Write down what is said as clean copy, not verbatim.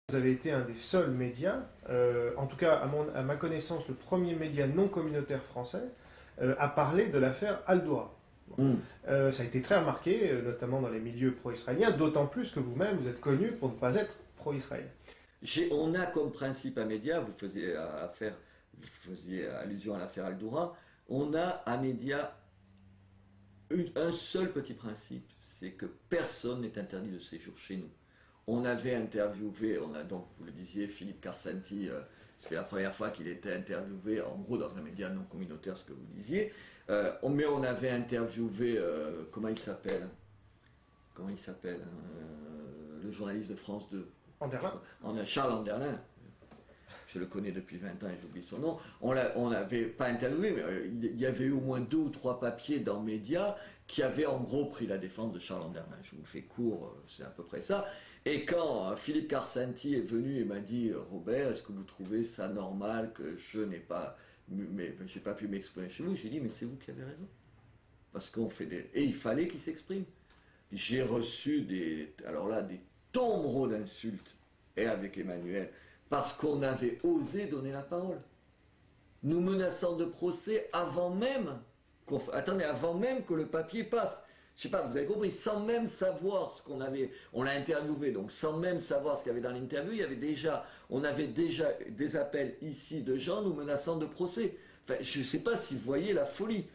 Vous avez été un des seuls médias, en tout cas à ma connaissance, le premier média non communautaire français à parler de l'affaire Al-Doura. Bon. Mm. Ça a été très remarqué, notamment dans les milieux pro-israéliens, d'autant plus que vous-même, vous êtes connu pour ne pas être pro-israélien. On a comme principe à Média, vous faisiez allusion à l'affaire Al-Doura, on a à Média un seul petit principe, c'est que personne n'est interdit de séjour chez nous. On avait interviewé, on a donc, vous le disiez, Philippe Karsanti, c'était la première fois qu'il était interviewé, en gros dans un média non communautaire, ce que vous disiez, mais on avait interviewé, comment il s'appelle, le journaliste de France 2, Anderlin. Charles Anderlin. Je le connais depuis 20 ans et j'oublie son nom. On n'avait pas interviewé, mais il y avait eu au moins 2 ou 3 papiers dans Média qui avaient en gros pris la défense de Charles Anderlin. Je vous fais court, c'est à peu près ça. Et quand Philippe Karsanti est venu et m'a dit Robert, est-ce que vous trouvez ça normal que je n'ai pas, j'ai pas pu m'exprimer chez vous? J'ai dit mais c'est vous qui avez raison. Parce qu'on fait des... Et il fallait qu'il s'exprime. J'ai reçu des tombereaux d'insultes, et avec Emmanuel, parce qu'on avait osé donner la parole. Nous menaçant de procès avant même avant même que le papier passe. Je sais pas, vous avez compris, sans même savoir ce qu'on avait, on l'a interviewé, donc sans même savoir ce qu'il y avait dans l'interview, on avait déjà des appels ici de gens nous menaçant de procès. Enfin, je ne sais pas si vous voyez la folie.